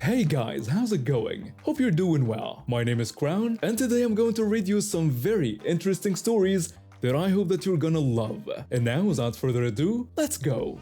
Hey guys, how's it going? Hope you're doing well. My name is Crown, and today I'm going to read you some very interesting stories that I hope that you're gonna love. And now, without further ado, let's go!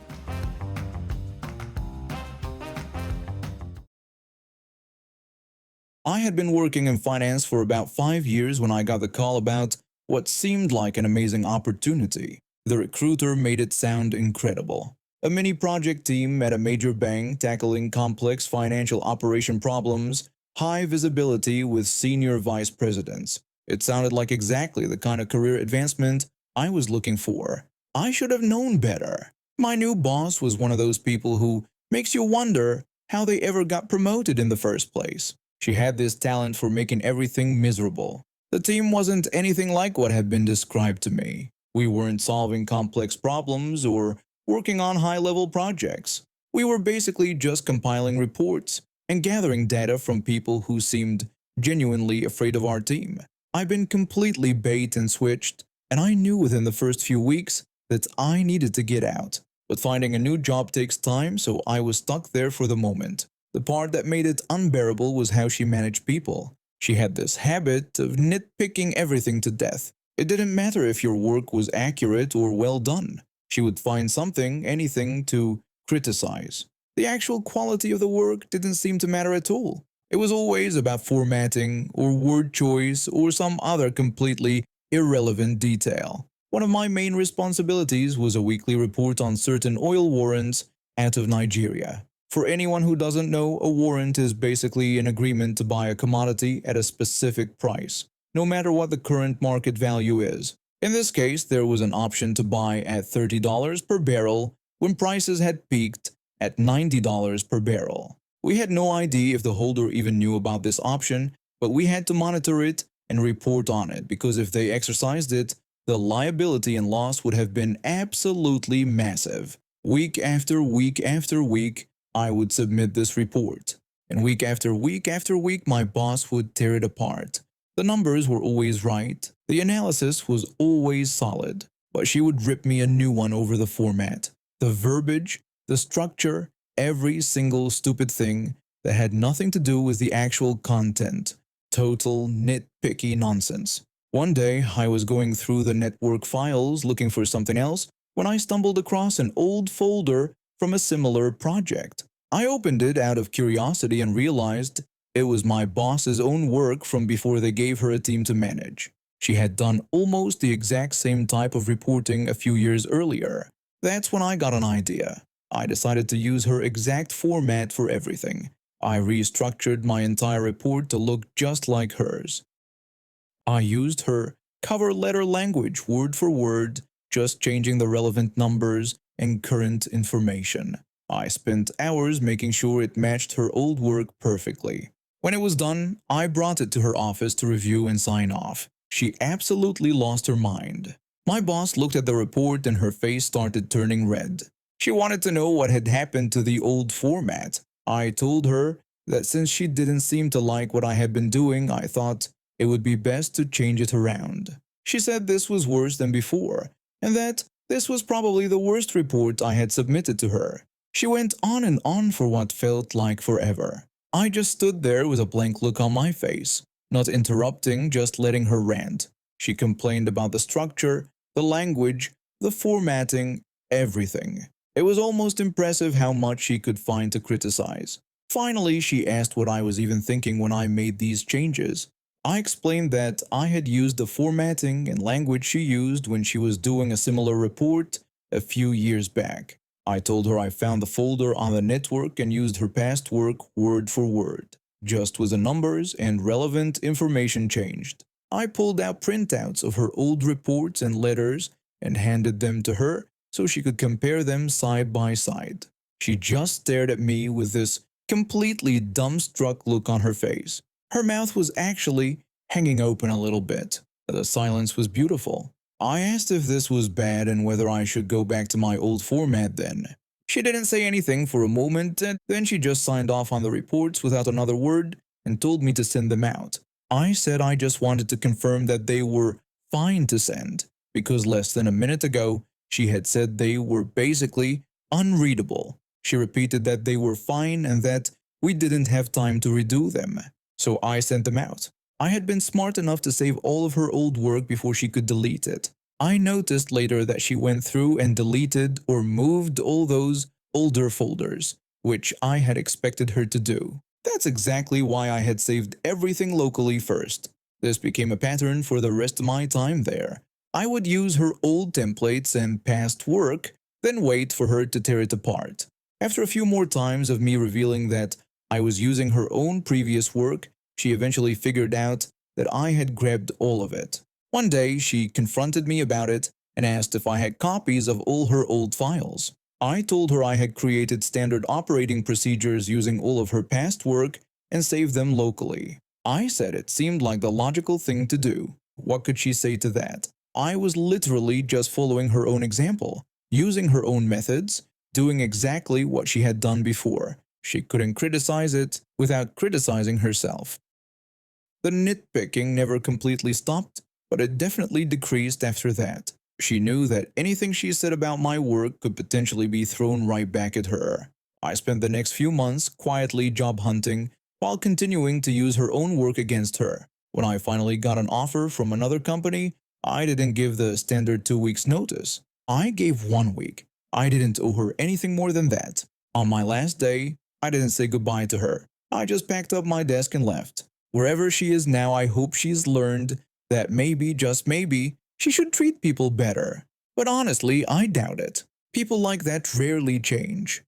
I had been working in finance for about 5 years when I got the call about what seemed like an amazing opportunity. The recruiter made it sound incredible. A mini project team at a major bank tackling complex financial operation problems, high visibility with senior vice presidents. It sounded like exactly the kind of career advancement I was looking for. I should have known better. My new boss was one of those people who makes you wonder how they ever got promoted in the first place. She had this talent for making everything miserable. The team wasn't anything like what had been described to me. We weren't solving complex problems or working on high-level projects. We were basically just compiling reports and gathering data from people who seemed genuinely afraid of our team. I'd been completely bait and switched, and I knew within the first few weeks that I needed to get out. But finding a new job takes time, so I was stuck there for the moment. The part that made it unbearable was how she managed people. She had this habit of nitpicking everything to death. It didn't matter if your work was accurate or well done. She would find something, anything, to criticize. The actual quality of the work didn't seem to matter at all. It was always about formatting, or word choice, or some other completely irrelevant detail. One of my main responsibilities was a weekly report on certain oil warrants out of Nigeria. For anyone who doesn't know, a warrant is basically an agreement to buy a commodity at a specific price, no matter what the current market value is. In this case, there was an option to buy at $30 per barrel when prices had peaked at $90 per barrel. We had no idea if the holder even knew about this option, but we had to monitor it and report on it because if they exercised it, the liability and loss would have been absolutely massive. Week after week after week, I would submit this report, and week after week after week my boss would tear it apart. The numbers were always right, the analysis was always solid, but she would rip me a new one over the format, the verbiage, the structure, every single stupid thing that had nothing to do with the actual content. Total nitpicky nonsense. One day I was going through the network files looking for something else when I stumbled across an old folder from a similar project. I opened it out of curiosity and realized it was my boss's own work from before they gave her a team to manage. She had done almost the exact same type of reporting a few years earlier. That's when I got an idea. I decided to use her exact format for everything. I restructured my entire report to look just like hers. I used her cover letter language word for word, just changing the relevant numbers and current information. I spent hours making sure it matched her old work perfectly. When it was done, I brought it to her office to review and sign off. She absolutely lost her mind. My boss looked at the report and her face started turning red. She wanted to know what had happened to the old format. I told her that since she didn't seem to like what I had been doing, I thought it would be best to change it around. She said this was worse than before, and that this was probably the worst report I had submitted to her. She went on and on for what felt like forever. I just stood there with a blank look on my face, not interrupting, just letting her rant. She complained about the structure, the language, the formatting, everything. It was almost impressive how much she could find to criticize. Finally, she asked what I was even thinking when I made these changes. I explained that I had used the formatting and language she used when she was doing a similar report a few years back. I told her I found the folder on the network and used her past work word for word, just with the numbers and relevant information changed. I pulled out printouts of her old reports and letters and handed them to her so she could compare them side by side. She just stared at me with this completely dumbstruck look on her face. Her mouth was actually hanging open a little bit. The silence was beautiful. I asked if this was bad and whether I should go back to my old format then. She didn't say anything for a moment, and then she just signed off on the reports without another word and told me to send them out. I said I just wanted to confirm that they were fine to send, because less than a minute ago she had said they were basically unreadable. She repeated that they were fine and that we didn't have time to redo them. So I sent them out. I had been smart enough to save all of her old work before she could delete it. I noticed later that she went through and deleted or moved all those older folders, which I had expected her to do. That's exactly why I had saved everything locally first. This became a pattern for the rest of my time there. I would use her old templates and past work, then wait for her to tear it apart. After a few more times of me revealing that I was using her own previous work, she eventually figured out that I had grabbed all of it. One day, she confronted me about it and asked if I had copies of all her old files. I told her I had created standard operating procedures using all of her past work and saved them locally. I said it seemed like the logical thing to do. What could she say to that? I was literally just following her own example, using her own methods, doing exactly what she had done before. She couldn't criticize it without criticizing herself. The nitpicking never completely stopped, but it definitely decreased after that. She knew that anything she said about my work could potentially be thrown right back at her. I spent the next few months quietly job hunting while continuing to use her own work against her. When I finally got an offer from another company, I didn't give the standard 2 weeks notice. I gave 1 week. I didn't owe her anything more than that. On my last day, I didn't say goodbye to her. I just packed up my desk and left. Wherever she is now, I hope she's learned that maybe, just maybe, she should treat people better. But honestly, I doubt it. People like that rarely change.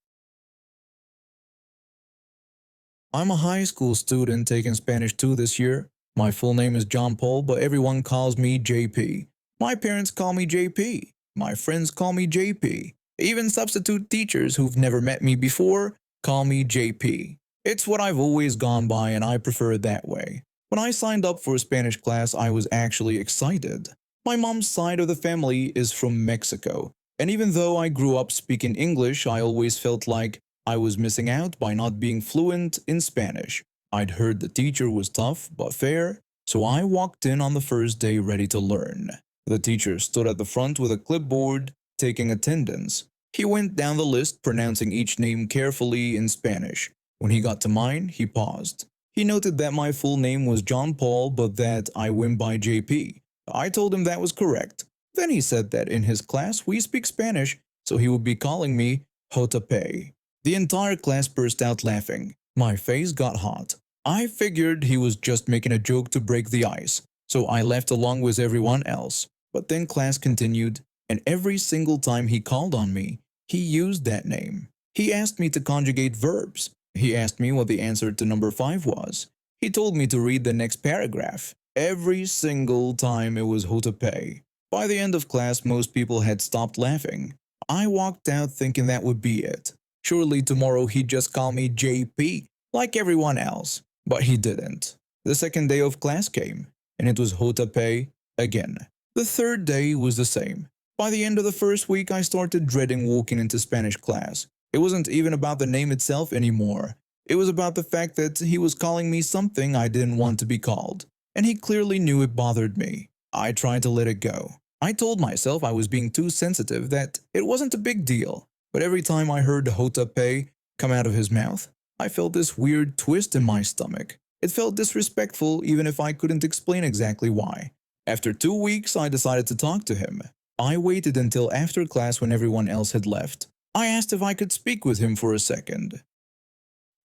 I'm a high school student taking Spanish 2 this year. My full name is John Paul, but everyone calls me JP. My parents call me JP. My friends call me JP. Even substitute teachers who've never met me before call me JP. It's what I've always gone by and I prefer it that way. When I signed up for a Spanish class, I was actually excited. My mom's side of the family is from Mexico, and even though I grew up speaking English, I always felt like I was missing out by not being fluent in Spanish. I'd heard the teacher was tough but fair, so I walked in on the first day ready to learn. The teacher stood at the front with a clipboard, taking attendance. He went down the list, pronouncing each name carefully in Spanish. When he got to mine, he paused. He noted that my full name was John Paul, but that I went by JP. I told him that was correct. Then he said that in his class we speak Spanish, so he would be calling me Jotape. The entire class burst out laughing. My face got hot. I figured he was just making a joke to break the ice, so I left along with everyone else. But then class continued, and every single time he called on me, he used that name. He asked me to conjugate verbs. He asked me what the answer to number 5 was. He told me to read the next paragraph. Every single time it was Jotape. By the end of class, most people had stopped laughing. I walked out thinking that would be it. Surely tomorrow he'd just call me JP, like everyone else. But he didn't. The second day of class came, and it was Jotape again. The third day was the same. By the end of the first week, I started dreading walking into Spanish class. It wasn't even about the name itself anymore. It was about the fact that he was calling me something I didn't want to be called. And he clearly knew it bothered me. I tried to let it go. I told myself I was being too sensitive, that it wasn't a big deal. But every time I heard Jotape come out of his mouth, I felt this weird twist in my stomach. It felt disrespectful even if I couldn't explain exactly why. After 2 weeks, I decided to talk to him. I waited until after class when everyone else had left. I asked if I could speak with him for a second.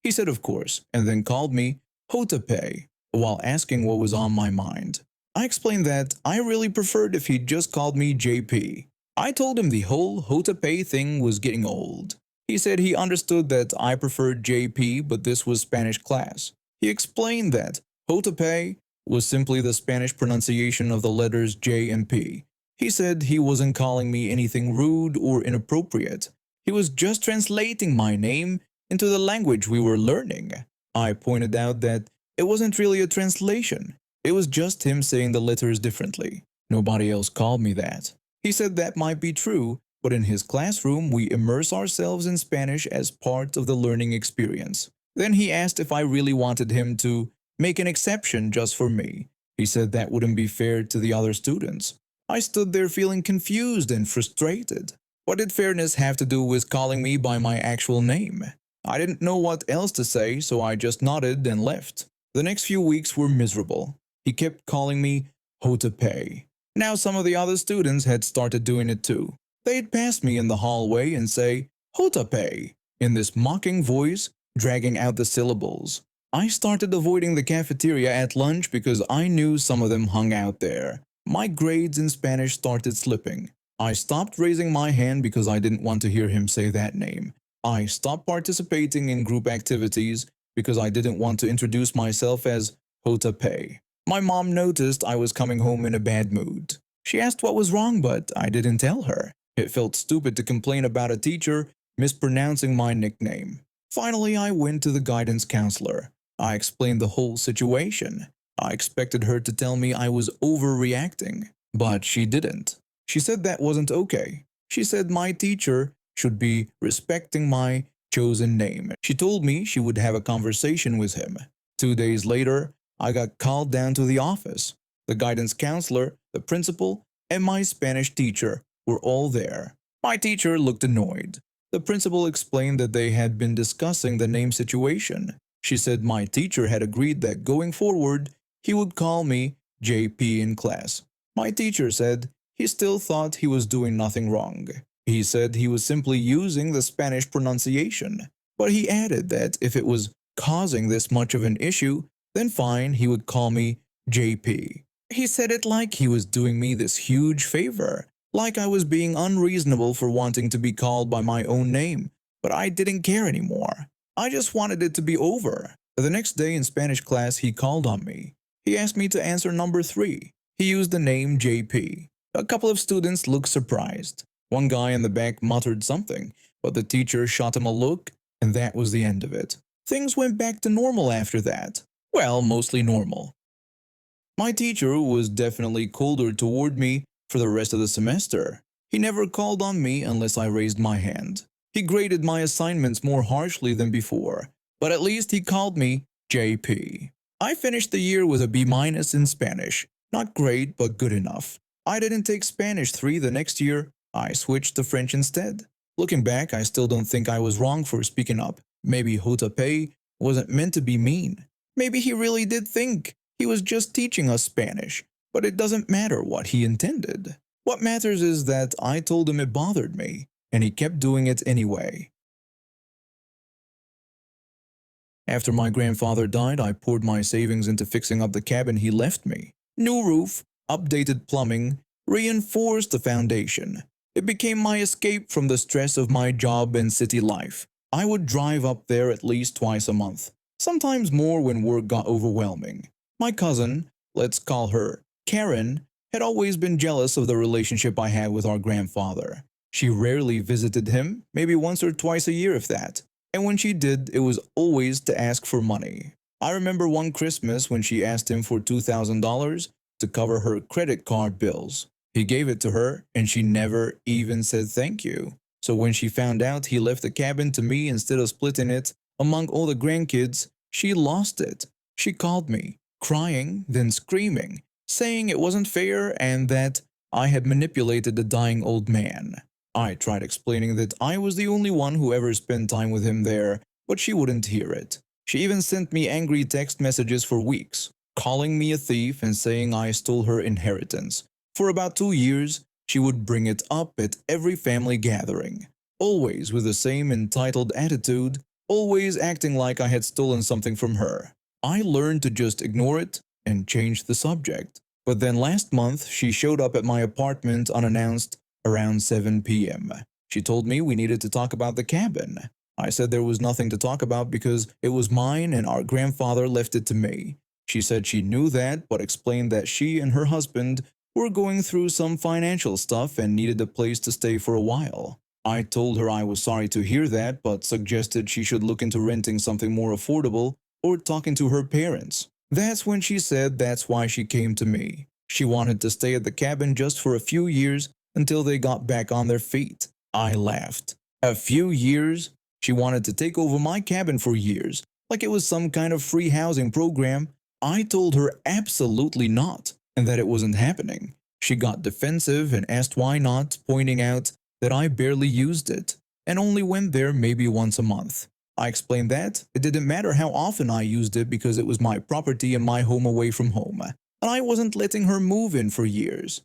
He said of course, and then called me Jotape while asking what was on my mind. I explained that I really preferred if he'd just called me JP. I told him the whole Jotape thing was getting old. He said he understood that I preferred JP, but this was Spanish class. He explained that Jotape was simply the Spanish pronunciation of the letters J and P. He said he wasn't calling me anything rude or inappropriate. He was just translating my name into the language we were learning. I pointed out that it wasn't really a translation. It was just him saying the letters differently. Nobody else called me that. He said that might be true, but in his classroom we immerse ourselves in Spanish as part of the learning experience. Then he asked if I really wanted him to make an exception just for me. He said that wouldn't be fair to the other students. I stood there feeling confused and frustrated. What did fairness have to do with calling me by my actual name? I didn't know what else to say, so I just nodded and left. The next few weeks were miserable. He kept calling me Hotepe. Now some of the other students had started doing it too. They'd pass me in the hallway and say, Hotepe, in this mocking voice, dragging out the syllables. I started avoiding the cafeteria at lunch because I knew some of them hung out there. My grades in Spanish started slipping. I stopped raising my hand because I didn't want to hear him say that name. I stopped participating in group activities because I didn't want to introduce myself as Hotepe. My mom noticed I was coming home in a bad mood. She asked what was wrong, but I didn't tell her. It felt stupid to complain about a teacher mispronouncing my nickname. Finally, I went to the guidance counselor. I explained the whole situation. I expected her to tell me I was overreacting, but she didn't. She said that wasn't okay. She said my teacher should be respecting my chosen name. She told me she would have a conversation with him. 2 days later, I got called down to the office. The guidance counselor, the principal, and my Spanish teacher were all there. My teacher looked annoyed. The principal explained that they had been discussing the name situation. She said my teacher had agreed that going forward, he would call me JP in class. My teacher said he still thought he was doing nothing wrong. He said he was simply using the Spanish pronunciation, but he added that if it was causing this much of an issue, then fine, he would call me JP. He said it like he was doing me this huge favor, like I was being unreasonable for wanting to be called by my own name, but I didn't care anymore. I just wanted it to be over. The next day in Spanish class, he called on me. He asked me to answer number 3. He used the name JP. A couple of students looked surprised. One guy in the back muttered something, but the teacher shot him a look, and that was the end of it. Things went back to normal after that. Well, mostly normal. My teacher was definitely colder toward me for the rest of the semester. He never called on me unless I raised my hand. He graded my assignments more harshly than before, but at least he called me JP. I finished the year with a B- in Spanish. Not great, but good enough. I didn't take Spanish 3 the next year. I switched to French instead. Looking back, I still don't think I was wrong for speaking up. Maybe Hotepe wasn't meant to be mean. Maybe he really did think he was just teaching us Spanish, but it doesn't matter what he intended. What matters is that I told him it bothered me, and he kept doing it anyway. After my grandfather died, I poured my savings into fixing up the cabin he left me. New roof, updated plumbing, reinforced the foundation. It became my escape from the stress of my job and city life. I would drive up there at least twice a month, sometimes more when work got overwhelming. My cousin, let's call her Karen, had always been jealous of the relationship I had with our grandfather. She rarely visited him, maybe once or twice a year if that. And when she did, it was always to ask for money. I remember one Christmas when she asked him for $2,000 to cover her credit card bills. He gave it to her, and she never even said thank you. So when she found out he left the cabin to me instead of splitting it among all the grandkids, she lost it. She called me, crying, then screaming, saying it wasn't fair and that I had manipulated the dying old man. I tried explaining that I was the only one who ever spent time with him there, but she wouldn't hear it. She even sent me angry text messages for weeks, calling me a thief and saying I stole her inheritance. For about 2 years, she would bring it up at every family gathering, always with the same entitled attitude, always acting like I had stolen something from her. I learned to just ignore it and change the subject. But then last month, she showed up at my apartment unannounced around 7 p.m. She told me we needed to talk about the cabin. I said there was nothing to talk about because it was mine and our grandfather left it to me. She said she knew that, but explained that she and her husband were going through some financial stuff and needed a place to stay for a while. I told her I was sorry to hear that, but suggested she should look into renting something more affordable or talking to her parents. That's when she said that's why she came to me. She wanted to stay at the cabin just for a few years until they got back on their feet. I laughed. A few years? She wanted to take over my cabin for years, like it was some kind of free housing program. I told her absolutely not, and that it wasn't happening. She got defensive and asked why not, pointing out that I barely used it, and only went there maybe once a month. I explained that it didn't matter how often I used it because it was my property and my home away from home, and I wasn't letting her move in for years.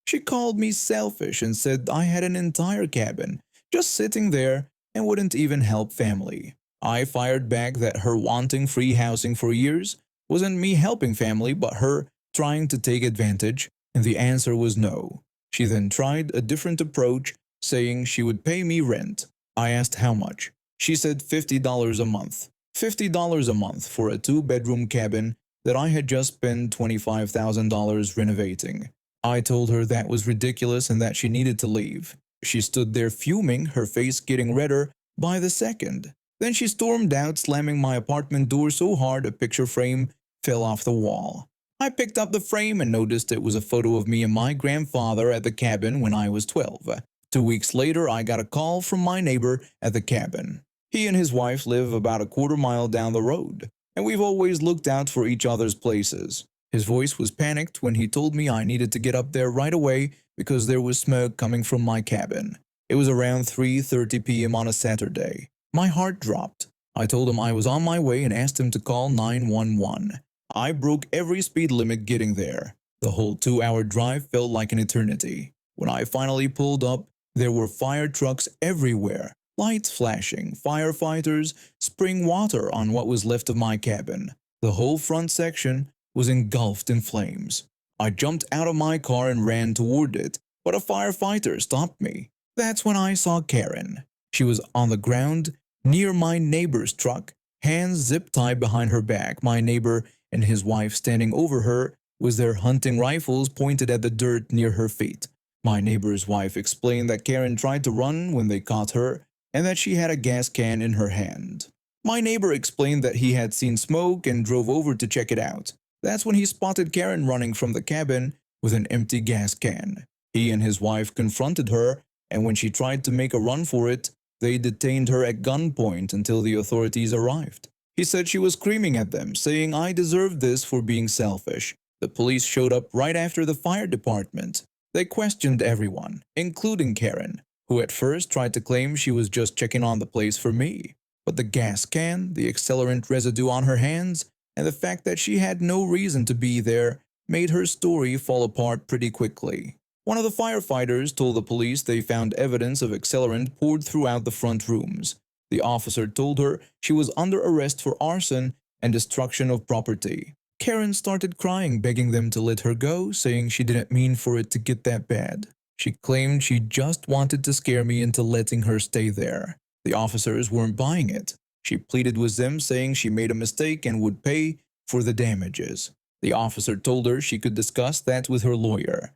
She called me selfish and said I had an entire cabin just sitting there and wouldn't even help family. I fired back that her wanting free housing for years wasn't me helping family but her trying to take advantage, and the answer was no. She then tried a different approach, saying she would pay me rent. I asked how much. She said $50 a month. $50 a month for a two-bedroom cabin that I had just spent $25,000 renovating. I told her that was ridiculous and that she needed to leave. She stood there fuming, her face getting redder by the second. Then she stormed out, slamming my apartment door so hard a picture frame fell off the wall. I picked up the frame and noticed it was a photo of me and my grandfather at the cabin when I was 12. 2 weeks later, I got a call from my neighbor at the cabin. He and his wife live about a quarter mile down the road, and we've always looked out for each other's places. His voice was panicked when he told me I needed to get up there right away because there was smoke coming from my cabin. It was around 3:30 p.m. on a Saturday. My heart dropped. I told him I was on my way and asked him to call 911. I broke every speed limit getting there. The whole 2-hour drive felt like an eternity. When I finally pulled up, there were fire trucks everywhere, lights flashing, firefighters spraying water on what was left of my cabin. The whole front section was engulfed in flames. I jumped out of my car and ran toward it, but a firefighter stopped me. That's when I saw Karen. She was on the ground near my neighbor's truck, hands zip-tied behind her back. My neighbor and his wife standing over her with their hunting rifles pointed at the dirt near her feet. My neighbor's wife explained that Karen tried to run when they caught her and that she had a gas can in her hand. My neighbor explained that he had seen smoke and drove over to check it out. That's when he spotted Karen running from the cabin with an empty gas can. He and his wife confronted her, and when she tried to make a run for it, they detained her at gunpoint until the authorities arrived. He said she was screaming at them, saying I deserved this for being selfish. The police showed up right after the fire department. They questioned everyone, including Karen, who at first tried to claim she was just checking on the place for me. But the gas can, the accelerant residue on her hands, and the fact that she had no reason to be there made her story fall apart pretty quickly. One of the firefighters told the police they found evidence of accelerant poured throughout the front rooms. The officer told her she was under arrest for arson and destruction of property. Karen started crying, begging them to let her go, saying she didn't mean for it to get that bad. She claimed she just wanted to scare me into letting her stay there. The officers weren't buying it. She pleaded with them, saying she made a mistake and would pay for the damages. The officer told her she could discuss that with her lawyer.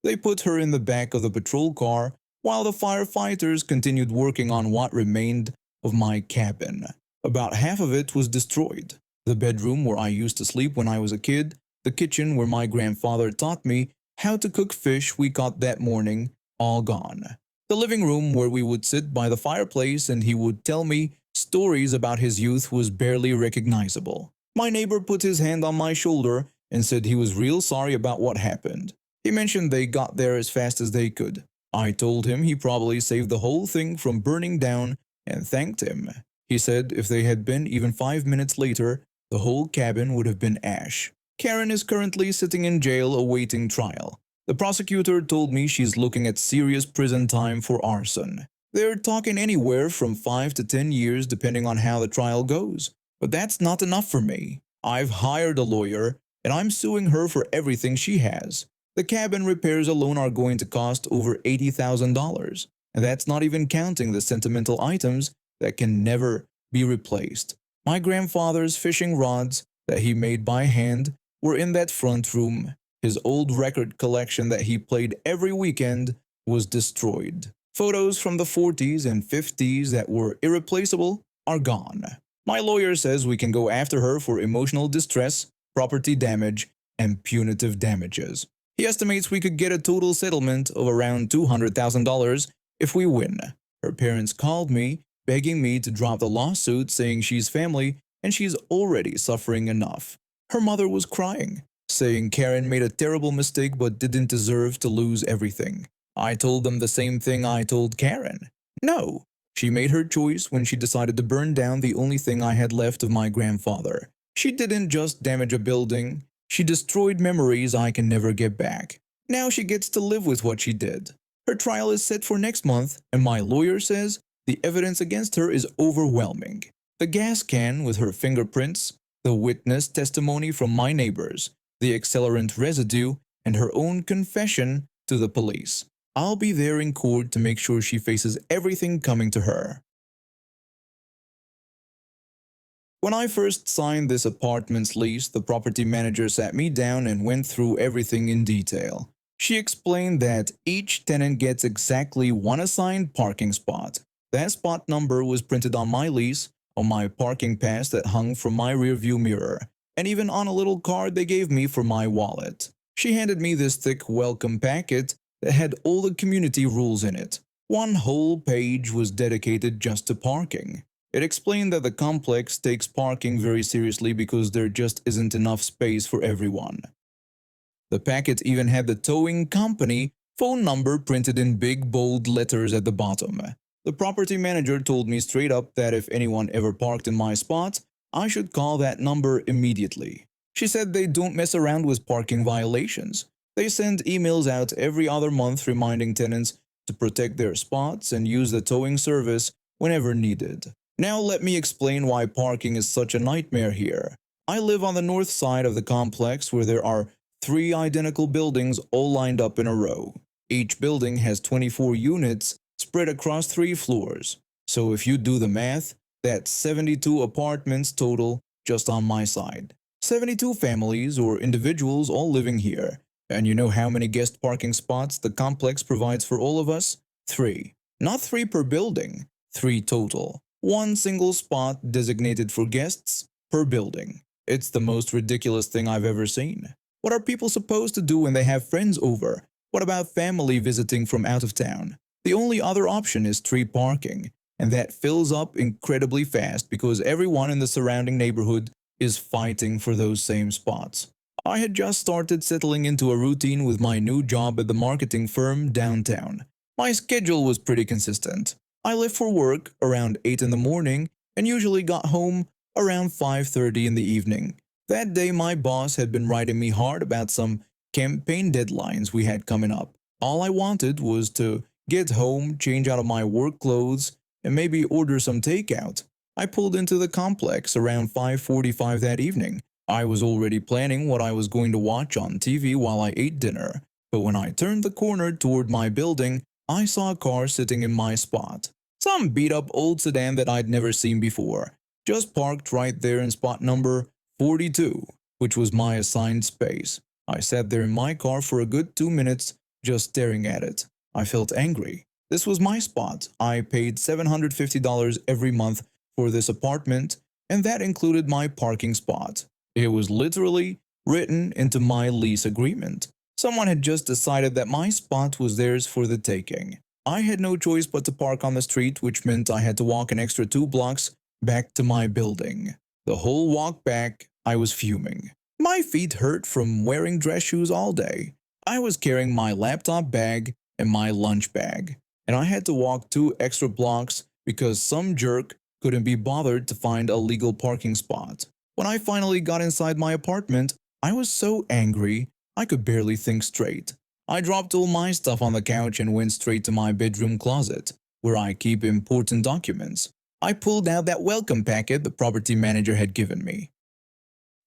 They put her in the back of the patrol car while the firefighters continued working on what remained of my cabin. About half of it was destroyed. The bedroom where I used to sleep when I was a kid, the kitchen where my grandfather taught me how to cook fish we caught that morning, all gone. The living room where we would sit by the fireplace and he would tell me stories about his youth was barely recognizable. My neighbor put his hand on my shoulder and said he was real sorry about what happened. He mentioned they got there as fast as they could. I told him he probably saved the whole thing from burning down and thanked him. He said if they had been even 5 minutes later, the whole cabin would have been ash. Karen is currently sitting in jail awaiting trial. The prosecutor told me she's looking at serious prison time for arson. They're talking anywhere from 5 to 10 years depending on how the trial goes. But that's not enough for me. I've hired a lawyer and I'm suing her for everything she has. The cabin repairs alone are going to cost over $80,000, and that's not even counting the sentimental items that can never be replaced. My grandfather's fishing rods that he made by hand were in that front room. His old record collection that he played every weekend was destroyed. Photos from the 40s and 50s that were irreplaceable are gone. My lawyer says we can go after her for emotional distress, property damage, and punitive damages. He estimates we could get a total settlement of around $200,000 if we win. Her parents called me, begging me to drop the lawsuit, saying she's family and she's already suffering enough. Her mother was crying, saying Karen made a terrible mistake but didn't deserve to lose everything. I told them the same thing I told Karen. No, She made her choice when she decided to burn down the only thing I had left of my grandfather. She didn't just damage a building, she destroyed memories I can never get back. Now she gets to live with what she did. Her trial is set for next month, and my lawyer says the evidence against her is overwhelming. The gas can with her fingerprints, the witness testimony from my neighbors, the accelerant residue, and her own confession to the police. I'll be there in court to make sure she faces everything coming to her. When I first signed this apartment's lease, the property manager sat me down and went through everything in detail. She explained that each tenant gets exactly one assigned parking spot. That spot number was printed on my lease, on my parking pass that hung from my rearview mirror, and even on a little card they gave me for my wallet. She handed me this thick welcome packet that had all the community rules in it. One whole page was dedicated just to parking. It explained that the complex takes parking very seriously because there just isn't enough space for everyone. The packet even had the towing company phone number printed in big bold letters at the bottom. The property manager told me straight up that if anyone ever parked in my spot, I should call that number immediately. She said they don't mess around with parking violations. They send emails out every other month reminding tenants to protect their spots and use the towing service whenever needed. Now let me explain why parking is such a nightmare here. I live on the north side of the complex where there are 3 identical buildings all lined up in a row. Each building has 24 units spread across 3 floors. So if you do the math, that's 72 apartments total just on my side. 72 families or individuals all living here. And you know how many guest parking spots the complex provides for all of us? 3. Not 3 per building, 3 total. 1 single spot designated for guests per building. It's the most ridiculous thing I've ever seen. What are people supposed to do when they have friends over? What about family visiting from out of town? The only other option is street parking, and that fills up incredibly fast because everyone in the surrounding neighborhood is fighting for those same spots. I had just started settling into a routine with my new job at the marketing firm downtown. My schedule was pretty consistent. I left for work around 8 in the morning and usually got home around 5:30 in the evening. That day my boss had been writing me hard about some campaign deadlines we had coming up. All I wanted was to get home, change out of my work clothes, and maybe order some takeout. I pulled into the complex around 5:45 that evening. I was already planning what I was going to watch on TV while I ate dinner, but when I turned the corner toward my building, I saw a car sitting in my spot. Some beat-up old sedan that I'd never seen before, just parked right there in spot number 42, which was my assigned space. I sat there in my car for a good 2 minutes just staring at it. I felt angry. This was my spot. I paid $750 every month for this apartment, and that included my parking spot. It was literally written into my lease agreement. Someone had just decided that my spot was theirs for the taking. I had no choice but to park on the street, which meant I had to walk an extra 2 blocks back to my building. The whole walk back, I was fuming. My feet hurt from wearing dress shoes all day. I was carrying my laptop bag and my lunch bag, and I had to walk 2 extra blocks because some jerk couldn't be bothered to find a legal parking spot. When I finally got inside my apartment, I was so angry I could barely think straight. I dropped all my stuff on the couch and went straight to my bedroom closet, where I keep important documents. I pulled out that welcome packet the property manager had given me.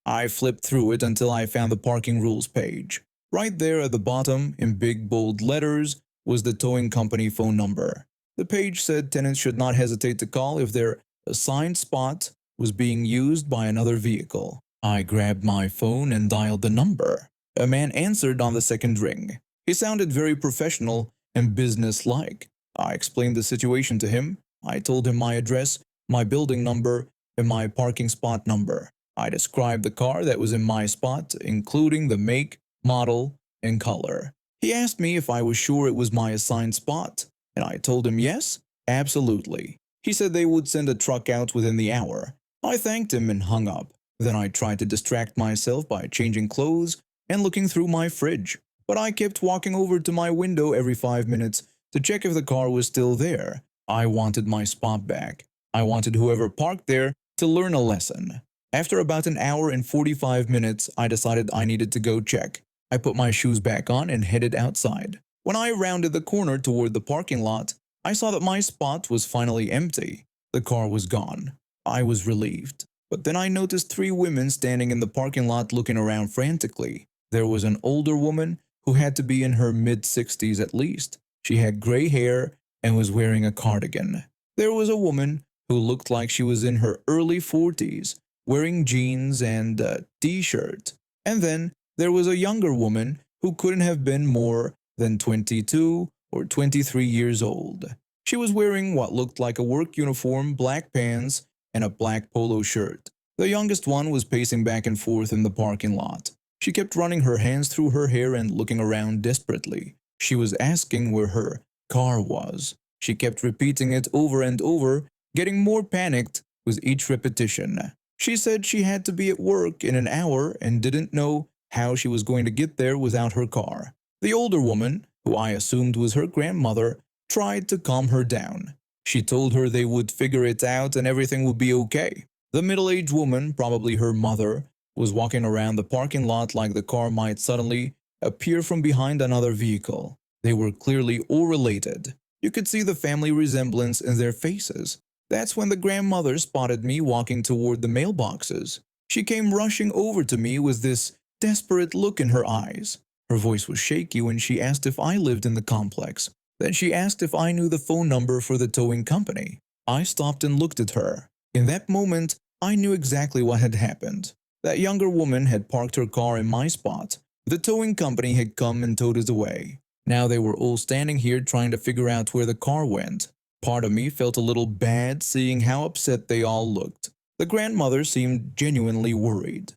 I flipped through it until I found the parking rules page. Right there at the bottom, in big bold letters, was the towing company phone number. The page said tenants should not hesitate to call if their assigned spot was being used by another vehicle. I grabbed my phone and dialed the number. A man answered on the second ring. He sounded very professional and business-like. I explained the situation to him. I told him my address, my building number, and my parking spot number. I described the car that was in my spot, including the make, model, and color. He asked me if I was sure it was my assigned spot, and I told him yes, absolutely. He said they would send a truck out within the hour. I thanked him and hung up. Then I tried to distract myself by changing clothes and looking through my fridge, but I kept walking over to my window every 5 minutes to check if the car was still there. I wanted my spot back. I wanted whoever parked there to learn a lesson. After about an hour and 45 minutes, I decided I needed to go check. I put my shoes back on and headed outside. When I rounded the corner toward the parking lot, I saw that my spot was finally empty. The car was gone. I was relieved. But then I noticed three women standing in the parking lot looking around frantically. There was an older woman who had to be in her mid-60s at least. She had gray hair and was wearing a cardigan. There was a woman who looked like she was in her early 40s, wearing jeans and a t-shirt. And then there was a younger woman who couldn't have been more than 22 or 23 years old. She was wearing what looked like a work uniform, black pants, and a black polo shirt. The youngest one was pacing back and forth in the parking lot. She kept running her hands through her hair and looking around desperately. She was asking where her car was. She kept repeating it over and over, getting more panicked with each repetition. She said she had to be at work in an hour and didn't know how she was going to get there without her car. The older woman, who I assumed was her grandmother, tried to calm her down. She told her they would figure it out and everything would be okay. The middle-aged woman, probably her mother, was walking around the parking lot like the car might suddenly appear from behind another vehicle. They were clearly all related. You could see the family resemblance in their faces. That's when the grandmother spotted me walking toward the mailboxes. She came rushing over to me with this desperate look in her eyes. Her voice was shaky when she asked if I lived in the complex. Then she asked if I knew the phone number for the towing company. I stopped and looked at her. In that moment, I knew exactly what had happened. That younger woman had parked her car in my spot. The towing company had come and towed it away. Now they were all standing here trying to figure out where the car went. Part of me felt a little bad seeing how upset they all looked. The grandmother seemed genuinely worried.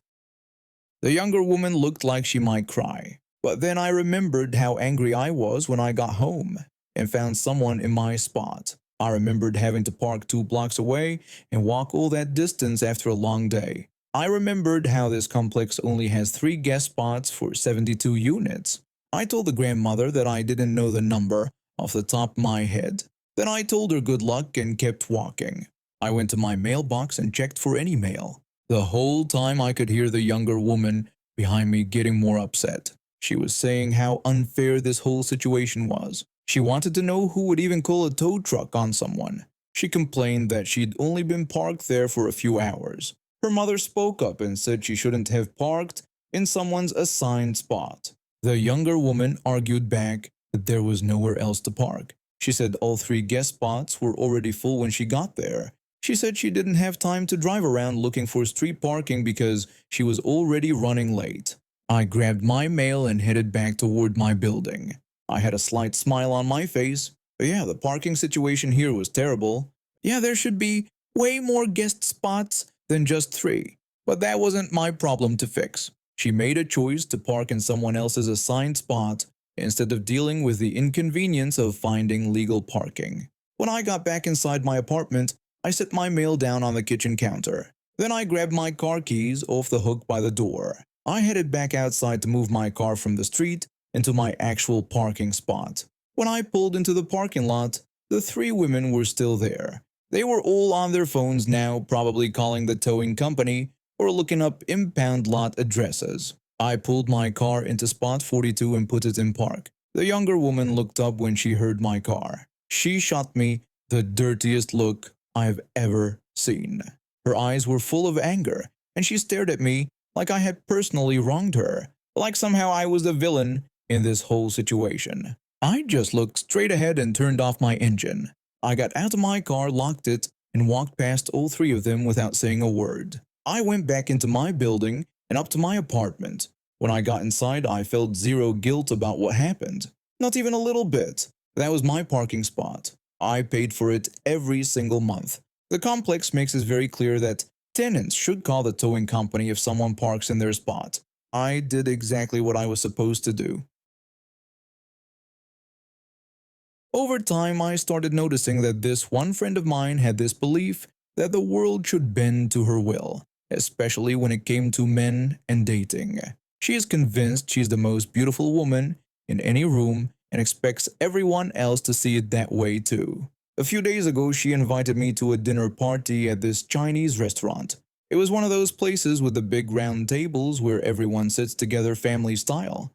The younger woman looked like she might cry. But then I remembered how angry I was when I got home and found someone in my spot. I remembered having to park 2 blocks away and walk all that distance after a long day. I remembered how this complex only has 3 guest spots for 72 units. I told the grandmother that I didn't know the number off the top of my head. Then I told her good luck and kept walking. I went to my mailbox and checked for any mail. The whole time I could hear the younger woman behind me getting more upset. She was saying how unfair this whole situation was. She wanted to know who would even call a tow truck on someone. She complained that she'd only been parked there for a few hours. Her mother spoke up and said she shouldn't have parked in someone's assigned spot. The younger woman argued back that there was nowhere else to park. She said all 3 guest spots were already full when she got there. She said she didn't have time to drive around looking for street parking because she was already running late. I grabbed my mail and headed back toward my building. I had a slight smile on my face. Yeah, the parking situation here was terrible. Yeah, there should be way more guest spots than just 3. But that wasn't my problem to fix. She made a choice to park in someone else's assigned spot instead of dealing with the inconvenience of finding legal parking. When I got back inside my apartment, I set my mail down on the kitchen counter. Then I grabbed my car keys off the hook by the door. I headed back outside to move my car from the street into my actual parking spot. When I pulled into the parking lot, the 3 women were still there. They were all on their phones now, probably calling the towing company or looking up impound lot addresses. I pulled my car into spot 42 and put it in park. The younger woman looked up when she heard my car. She shot me the dirtiest look I've ever seen. Her eyes were full of anger, and she stared at me like I had personally wronged her, like somehow I was the villain in this whole situation. I just looked straight ahead and turned off my engine. I got out of my car, locked it, and walked past all 3 of them without saying a word. I went back into my building and up to my apartment. When I got inside, I felt zero guilt about what happened. Not even a little bit. That was my parking spot. I paid for it every single month. The complex makes it very clear that tenants should call the towing company if someone parks in their spot. I did exactly what I was supposed to do. Over time, I started noticing that this one friend of mine had this belief that the world should bend to her will, especially when it came to men and dating. She is convinced she's the most beautiful woman in any room and expects everyone else to see it that way too. A few days ago, she invited me to a dinner party at this Chinese restaurant. It was one of those places with the big round tables where everyone sits together family style.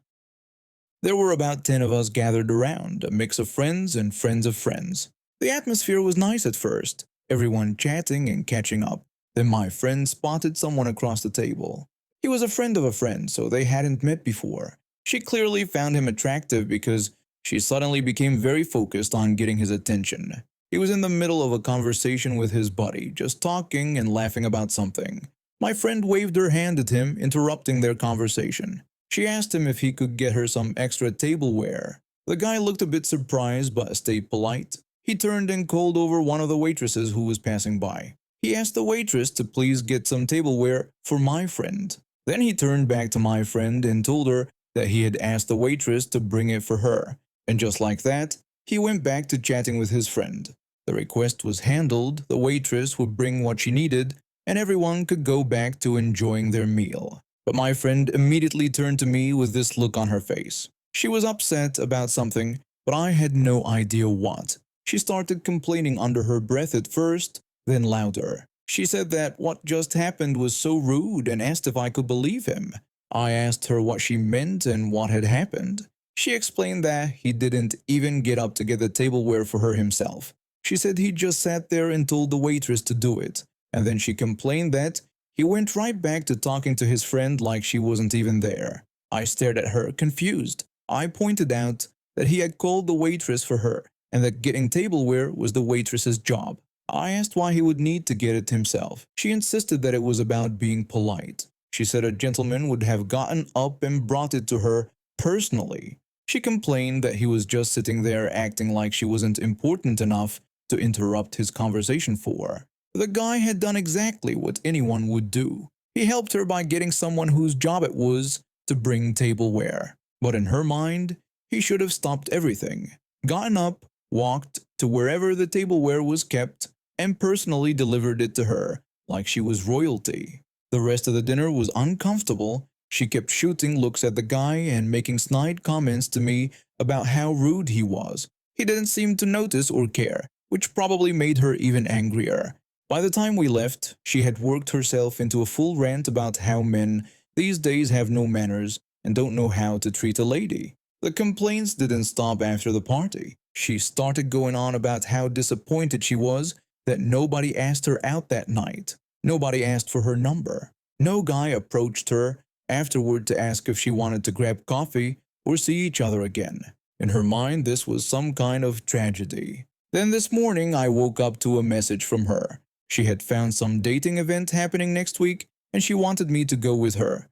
There were about 10 of us gathered around, a mix of friends and friends of friends. The atmosphere was nice at first, everyone chatting and catching up. Then my friend spotted someone across the table. He was a friend of a friend, so they hadn't met before. She clearly found him attractive because she suddenly became very focused on getting his attention. He was in the middle of a conversation with his buddy, just talking and laughing about something. My friend waved her hand at him, interrupting their conversation. She asked him if he could get her some extra tableware. The guy looked a bit surprised but stayed polite. He turned and called over one of the waitresses who was passing by. He asked the waitress to please get some tableware for my friend. Then he turned back to my friend and told her that he had asked the waitress to bring it for her. And just like that, he went back to chatting with his friend. The request was handled, the waitress would bring what she needed, and everyone could go back to enjoying their meal. But my friend immediately turned to me with this look on her face. She was upset about something, but I had no idea what. She started complaining under her breath at first, then louder. She said that what just happened was so rude and asked if I could believe him. I asked her what she meant and what had happened. She explained that he didn't even get up to get the tableware for her himself. She said he just sat there and told the waitress to do it, and then she complained that he went right back to talking to his friend like she wasn't even there. I stared at her, confused. I pointed out that he had called the waitress for her, and that getting tableware was the waitress's job. I asked why he would need to get it himself. She insisted that it was about being polite. She said a gentleman would have gotten up and brought it to her personally. She complained that he was just sitting there acting like she wasn't important enough to interrupt his conversation for. The guy had done exactly what anyone would do. He helped her by getting someone whose job it was to bring tableware. But in her mind, he should have stopped everything, gotten up, walked to wherever the tableware was kept, and personally delivered it to her like she was royalty. The rest of the dinner was uncomfortable. She kept shooting looks at the guy and making snide comments to me about how rude he was. He didn't seem to notice or care, which probably made her even angrier. By the time we left, she had worked herself into a full rant about how men these days have no manners and don't know how to treat a lady. The complaints didn't stop after the party. She started going on about how disappointed she was that nobody asked her out that night. Nobody asked for her number. No guy approached her afterward to ask if she wanted to grab coffee or see each other again. In her mind, this was some kind of tragedy. Then this morning, I woke up to a message from her. She had found some dating event happening next week, and she wanted me to go with her.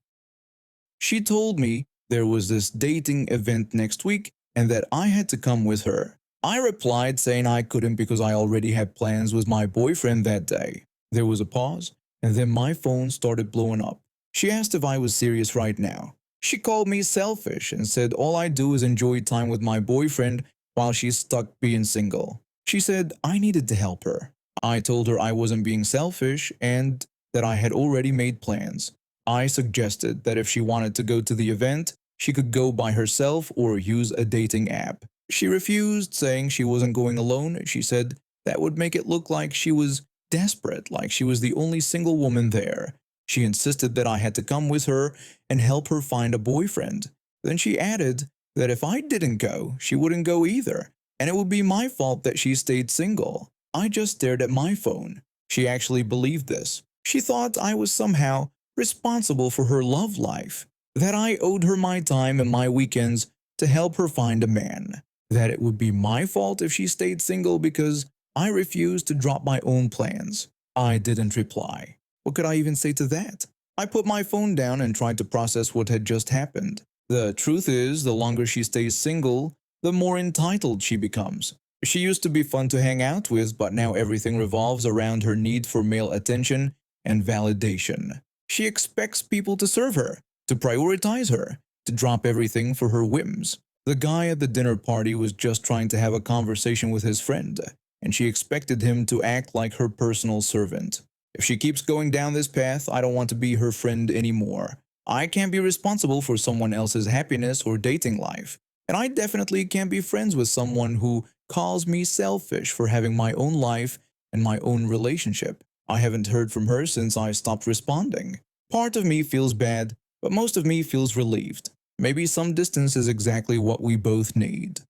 She told me there was this dating event next week and that I had to come with her. I replied saying I couldn't because I already had plans with my boyfriend that day. There was a pause, and then my phone started blowing up. She asked if I was serious right now. She called me selfish and said all I do is enjoy time with my boyfriend while she's stuck being single. She said I needed to help her. I told her I wasn't being selfish and that I had already made plans. I suggested that if she wanted to go to the event, she could go by herself or use a dating app. She refused, saying she wasn't going alone. She said that would make it look like she was desperate, like she was the only single woman there. She insisted that I had to come with her and help her find a boyfriend. Then she added that if I didn't go, she wouldn't go either, and it would be my fault that she stayed single. I just stared at my phone. She actually believed this. She thought I was somehow responsible for her love life, that I owed her my time and my weekends to help her find a man, that it would be my fault if she stayed single because I refused to drop my own plans. I didn't reply. What could I even say to that? I put my phone down and tried to process what had just happened. The truth is, the longer she stays single, the more entitled she becomes. She used to be fun to hang out with, but now everything revolves around her need for male attention and validation. She expects people to serve her, to prioritize her, to drop everything for her whims. The guy at the dinner party was just trying to have a conversation with his friend, and she expected him to act like her personal servant. If she keeps going down this path, I don't want to be her friend anymore. I can't be responsible for someone else's happiness or dating life, and I definitely can't be friends with someone who calls me selfish for having my own life and my own relationship. I haven't heard from her since I stopped responding. Part of me feels bad, but most of me feels relieved. Maybe some distance is exactly what we both need.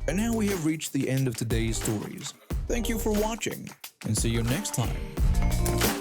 And now we have reached the end of today's stories. Thank you for watching, and see you next time.